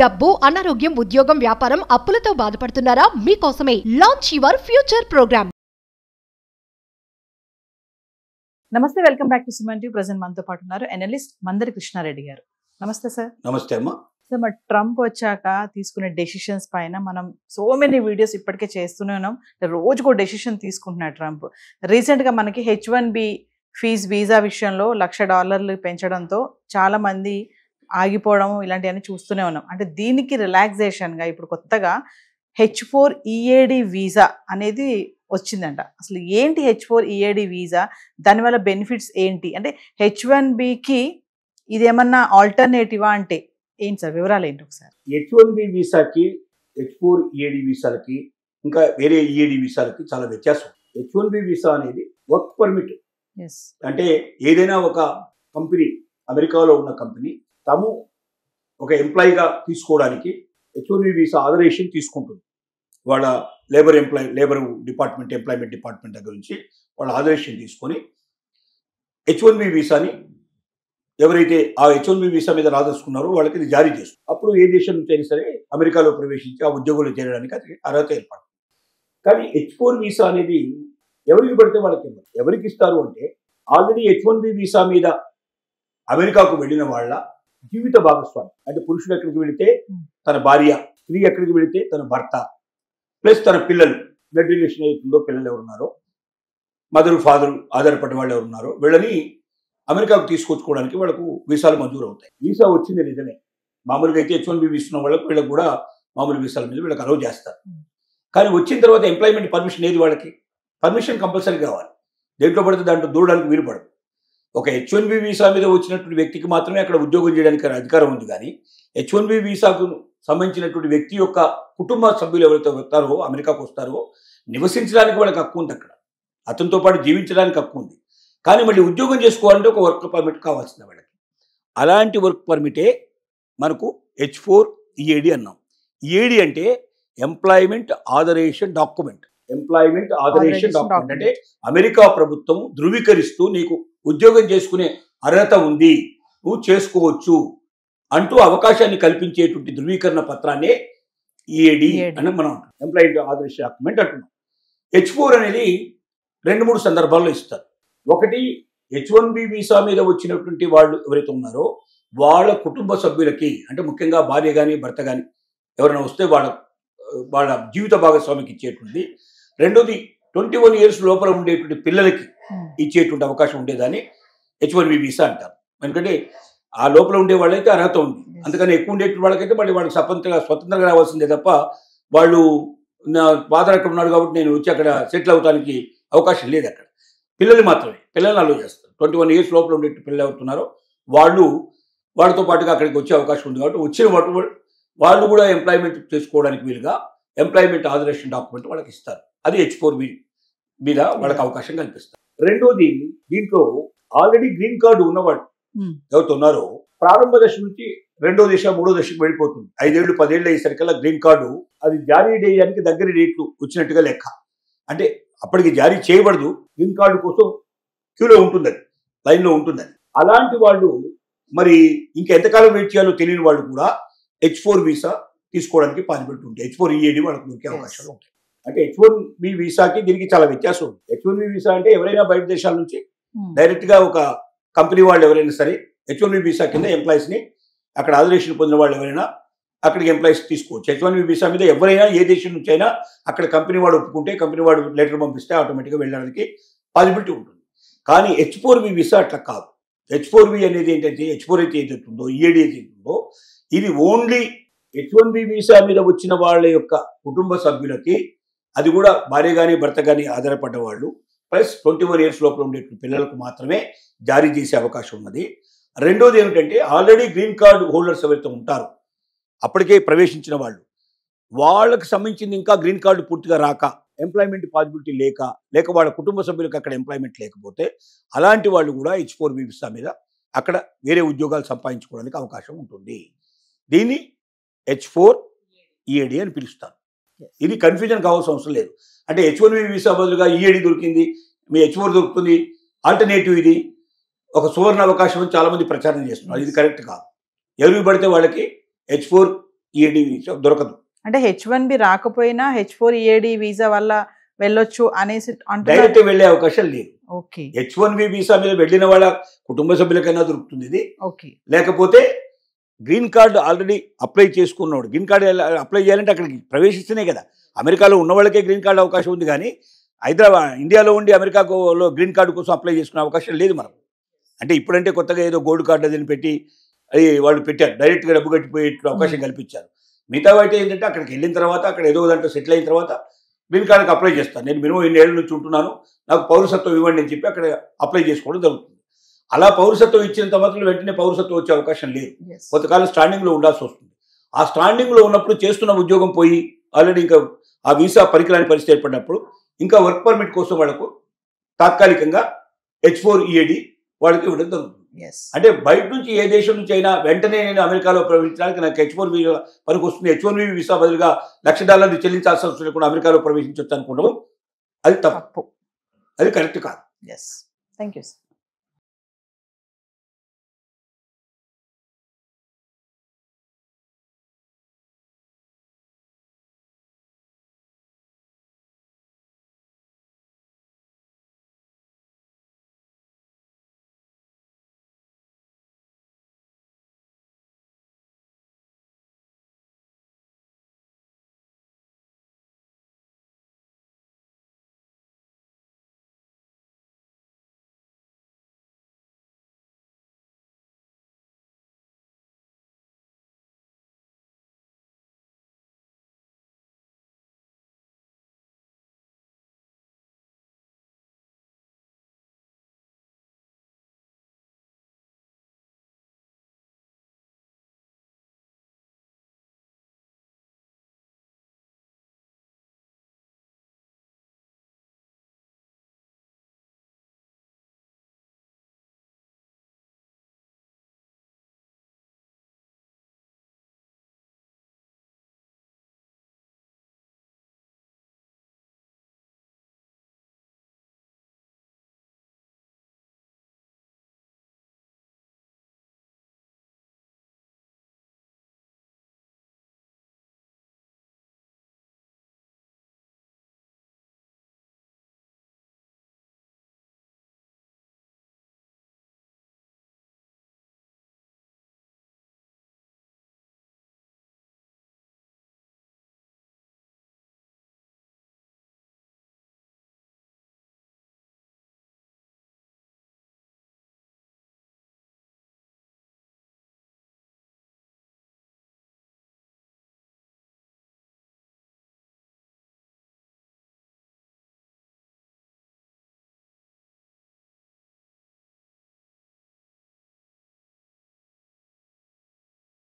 డబ్బు, అనారోగ్యం, ఉద్యోగం, వ్యాపారం, అప్పులతో బాధపడుతున్నారా? మీకోసమే లాంచ్ యువర్ ఫ్యూచర్ ప్రోగ్రామ్. నమస్తే, welcome back to Suman TV. Present మనతో పాటు ఉన్నారు ఎనలిస్ట్ మందరి కృష్ణారెడ్డి గారు. నమస్తే సార్. నమస్తే అమ్మా. సార్, మరి ట్రంప్ వచ్చాక తీసుకునే డెసిషన్స్ పైన మనం సో మెనీ వీడియోస్ ఇప్పటికే చేస్తూనే ఉన్నాం. రోజుకో డెసిషన్ తీసుకుంటున్నాడు ట్రంప్. రీసెంట్గా మనకి H1B ఫీజ్ వీసా విషయంలో $1,00,000 పెంచడంతో చాలా మంది ఆగిపోవడం ఇలాంటివన్నీ చూస్తూనే ఉన్నాం. అంటే దీనికి రిలాక్సేషన్గా ఇప్పుడు కొత్తగా H4 EAD వీసా అనేది వచ్చిందంట. అసలు ఏంటి H4 EAD వీసా, దానివల్ల బెనిఫిట్స్ ఏంటి, అంటే H1Bకి ఇది ఏమన్నా ఆల్టర్నేటివా అంటే ఏంటి సార్, వివరాలు ఏంటి ఒకసారి? H1B వీసాకి H4 EAD వీసాలకి ఇంకా వేరే EAD వీసాలకి చాలా వ్యత్యాసం. H1B వీసా అనేది వర్క్ పర్మిట్. అంటే ఏదైనా ఒక కంపెనీ, అమెరికాలో ఉన్న కంపెనీ తాము ఒక ఎంప్లాయీగా తీసుకోవడానికి H1B వీసా ఆథరైజేషన్ తీసుకుంటుంది. వాళ్ళ లేబర్ డిపార్ట్మెంట్, ఎంప్లాయ్మెంట్ డిపార్ట్మెంట్ దగ్గర నుంచి వాళ్ళ ఆథరైజేషన్ తీసుకొని H1B వీసాని ఎవరైతే ఆ H1B వీసా మీద రాదలుచుకున్నారో వాళ్ళకి ఇది జారీ చేస్తుంది. అప్పుడు ఏ దేశం నుంచి అయినా సరే అమెరికాలో ప్రవేశించి ఆ ఉద్యోగంలో చేరడానికి అది అర్హత ఏర్పడుతుంది. కానీ H4 వీసా అనేది ఎవరికి పడితే వాళ్ళకి ఎవరికి ఇస్తారు అంటే ఆల్రెడీ H1B వీసా మీద అమెరికాకు వెళ్ళిన వాళ్ళ జీవిత భాగస్వామి. అంటే పురుషుడు ఎక్కడికి వెళితే తన భార్య, స్త్రీ ఎక్కడికి వెళితే తన భర్త, ప్లస్ తన పిల్లలు, బ్లడ్ రిలేషన్ అవుతుందో పిల్లలు ఎవరున్నారో, మదరు ఫాదరు ఆధారపడిన వాళ్ళు ఎవరున్నారో వీళ్ళని అమెరికాకు తీసుకొచ్చుకోవడానికి వాళ్ళకు వీసాలు మంజూరు అవుతాయి. వీసా వచ్చింది నిజమే. మామూలుగా అయితే H1B వీసున్న వాళ్ళకు వీళ్ళకి కూడా మామూలు వీసాల మీద వీళ్ళకి అలౌ చేస్తారు. కానీ వచ్చిన తర్వాత ఎంప్లాయ్మెంట్ పర్మిషన్ ఏది, వాళ్ళకి పర్మిషన్ కంపల్సరీ కావాలి. దేంట్లో పడితే దాంట్లో దూరడానికి వీలు పడదు. ఒక H1B వీసా మీద వచ్చినటువంటి వ్యక్తికి మాత్రమే అక్కడ ఉద్యోగం చేయడానికి అధికారం ఉంది. కానీ H1B వీసాకు సంబంధించినటువంటి వ్యక్తి యొక్క కుటుంబ సభ్యులు ఎవరైతే వస్తారో, అమెరికాకు వస్తారో, నివసించడానికి వాళ్ళకి హక్కు ఉంది. అక్కడ అతనితో పాటు జీవించడానికి హక్కు ఉంది. కానీ మళ్ళీ ఉద్యోగం చేసుకోవాలంటే ఒక వర్క్ పర్మిట్ కావాల్సింది వాళ్ళకి. అలాంటి వర్క్ పర్మిటే మనకు H4 EAD అన్నాం. EAD అంటే employment authorization document. Employment authorization document అంటే అమెరికా ప్రభుత్వం ధృవీకరిస్తూ నీకు ఉద్యోగం చేసుకునే అర్హత ఉంది, నువ్వు చేసుకోవచ్చు అంటూ అవకాశాన్ని కల్పించేటువంటి ధృవీకరణ పత్రాన్ని EAD అని మనం ఎంప్లాయ్మెంట్ ఆథరైజేషన్ డాక్యుమెంట్ అంటున్నాం. H4 అనేది 2-3 సందర్భాల్లో ఇస్తారు. ఒకటి, H1B వీసా మీద వచ్చినటువంటి వాళ్ళు ఎవరైతే ఉన్నారో వాళ్ళ కుటుంబ సభ్యులకి, అంటే ముఖ్యంగా భార్య కానీ భర్త కానీ ఎవరైనా వస్తే వాళ్ళ జీవిత భాగస్వామికి ఇచ్చేటువంటి. రెండోది, 21 years లోపల ఉండేటువంటి పిల్లలకి ఇచ్చేటువంటి అవకాశం ఉండేదాన్ని H1B వీసా అంటారు. ఎందుకంటే ఆ లోపల ఉండే వాళ్ళైతే అర్హత ఉంది. అందుకని ఎక్కువ ఉండేటువంటి వాళ్ళకైతే మళ్ళీ వాళ్ళకి స్వతంత్రంగా రావాల్సిందే తప్ప వాళ్ళు నా ఫాదర్ అక్కడ ఉన్నాడు కాబట్టి నేను వచ్చి అక్కడ సెటిల్ అవడానికి అవకాశం లేదు. అక్కడ పిల్లలు మాత్రమే, పిల్లల్ని అలో చేస్తారు. 21 years లోపల ఉండే పిల్లలు ఎవరుతున్నారో వాళ్ళతో పాటుగా అక్కడికి వచ్చే అవకాశం ఉంది. కాబట్టి వచ్చిన వాళ్ళు కూడా ఎంప్లాయ్మెంట్ చేసుకోవడానికి వీలుగా ఎంప్లాయ్మెంట్ ఆథరైజేషన్ డాక్యుమెంట్ వాళ్ళకి ఇస్తారు. అది H4 మీద వాళ్ళకి అవకాశం కల్పిస్తారు. రెండోది, దీంట్లో ఆల్రెడీ గ్రీన్ కార్డు ఉన్నవాడు ఎవరితో ఉన్నారో ప్రారంభ దశ నుంచి 2వ దశ 3వ దశకు వెళ్ళిపోతుంది. 5 ఏళ్ళు 10 ఏళ్ళు అయ్యేసరికల్లా గ్రీన్ కార్డు అది జారీ చేయడానికి దగ్గర డేట్లు వచ్చినట్టుగా లెక్క. అంటే అప్పటికి జారీ చేయబడదు, గ్రీన్ కార్డు కోసం క్యూలో ఉంటుంది, అది లైన్లో ఉంటుంది. అలాంటి వాళ్ళు మరి ఇంకెంతకాలం వెయిట్ చేయాలో తెలియని వాళ్ళు కూడా H4 వీసా తీసుకోవడానికి పాసిబిలిటీ ఉంటుంది. H4 EAD వాళ్ళకి దొరికే అవకాశాలు ఉంటాయి. అంటే H1B వీసాకి దీనికి చాలా వ్యత్యాసం ఉంది. H1B వీసా అంటే ఎవరైనా బయట దేశాల నుంచి డైరెక్ట్గా ఒక కంపెనీ వాళ్ళు ఎవరైనా సరే H1B వీసా కింద ఎంప్లాయీస్ని అక్కడ ఆథరైజేషన్ పొందిన వాళ్ళు ఎవరైనా అక్కడికి ఎంప్లాయీస్ తీసుకోవచ్చు. H1B వీసా మీద ఎవరైనా ఏ దేశం నుంచి అయినా అక్కడ కంపెనీ వాడు ఒప్పుకుంటే, కంపెనీ వాడు లెటర్ పంపిస్తే ఆటోమేటిక్గా వెళ్ళడానికి పాసిబిలిటీ ఉంటుంది. కానీ H4B వీసా అట్లా కాదు. H4B అనేది ఏంటంటే H4 అయితే ఏదైతుందో, EAD అయితే ఉందో, ఇది ఓన్లీ H1B వీసా మీద వచ్చిన వాళ్ళ యొక్క కుటుంబ సభ్యులకి, అది కూడా భార్య కానీ భర్త కానీ ఆధారపడ్డ వాళ్ళు, ప్లస్ 21 years లోపల ఉండే పిల్లలకు మాత్రమే జారీ చేసే అవకాశం ఉన్నది. రెండోది ఏమిటంటే ఆల్రెడీ గ్రీన్ కార్డు హోల్డర్స్ ఎవరైతే ఉంటారో, అప్పటికే ప్రవేశించిన వాళ్ళకి సంబంధించింది ఇంకా గ్రీన్ కార్డు పూర్తిగా రాక, ఎంప్లాయ్మెంట్ పాసిబిలిటీ లేక వాళ్ళ కుటుంబ సభ్యులకు అక్కడ ఎంప్లాయ్మెంట్ లేకపోతే అలాంటి వాళ్ళు కూడా H4B వీసా మీద అక్కడ వేరే ఉద్యోగాలు సంపాదించుకోవడానికి అవకాశం ఉంటుంది. దీన్ని H4 EAD అని పిలుస్తారు. ఇది కన్ఫ్యూజన్ కావాల్సిన అవసరం లేదు. అంటే H1B వీసా బదులుగా EAD దొరికింది, మీ H4 దొరుకుతుంది, ఆల్టర్నేటివ్ ఇది ఒక సువర్ణ అవకాశం అని చాలామంది ప్రచారం చేస్తున్నారు. ఇది కరెక్ట్ కాదు. ఎవరికి పడితే వాళ్ళకి H4 ఈఏడి వీసా దొరకదు. అంటే H1B రాకపోయినా H4 EAD వీసా వల్ల వెళ్ళొచ్చు అనేసి డైరెక్ట్ వెళ్ళే అవకాశం లేదు. ఓకే H1B వీసా మీద వెళ్ళిన వాళ్ళ కుటుంబ సభ్యులకైనా దొరుకుతుంది ఇది. ఓకే లేకపోతే గ్రీన్ కార్డు ఆల్రెడీ అప్లై చేసుకున్నాడు. గ్రీన్ కార్డు అప్లై చేయాలంటే అక్కడికి ప్రవేశిస్తేనే కదా. అమెరికాలో ఉన్న వాళ్ళకే గ్రీన్ కార్డు అవకాశం ఉంది, కానీ ఇండియాలో ఉండి అమెరికాలో గ్రీన్ కార్డు కోసం అప్లై చేసుకునే అవకాశం లేదు మనకు. అంటే ఇప్పుడంటే కొత్తగా ఏదో గోల్డ్ కార్డు అదని పెట్టి అది వాళ్ళు పెట్టారు, డైరెక్ట్గా డబ్బు కట్టిపోయే అవకాశం కల్పించారు. మిగతా అయితే ఏంటంటే అక్కడికి వెళ్ళిన తర్వాత అక్కడ ఏదో దాంట్లో సెటిల్ అయిన తర్వాత గ్రీన్ కార్డుకి అప్లై చేస్తాను, నేను మినిమం 2 ఏళ్ళ నుంచి ఉంటున్నాను, నాకు పౌరసత్వం ఇవ్వండి అని చెప్పి అక్కడ అప్లై చేసుకోవడం జరుగుతుంది. అలా పౌరసత్వం ఇచ్చినంత మాత్రం వెంటనే పౌరసత్వం వచ్చే అవకాశం లేదు. కొంతకాలం స్టాండింగ్లో ఉండాల్సి వస్తుంది. ఆ స్టాండింగ్లో ఉన్నప్పుడు చేస్తున్న ఉద్యోగం పోయి ఆల్రెడీ ఇంకా ఆ వీసా పనికిరాని పరిస్థితి ఏర్పడినప్పుడు ఇంకా వర్క్ పర్మిట్ కోసం వాళ్ళకు తాత్కాలికంగా H4 EAD వాళ్ళకి ఇవ్వడం జరుగుతుంది. అంటే బయట నుంచి ఏ దేశం నుంచి అయినా వెంటనే నేను అమెరికాలో ప్రవేశించడానికి నాకు H4 వీసా పనికి వస్తుంది, H1B వీసా బదులుగా $1,00,000 చెల్లించాల్సిన అవసరం లేకుండా అమెరికాలో ప్రవేశించవచ్చు అనుకోవడం అది తప్పు, అది కరెక్ట్ కాదు. Thank you sir.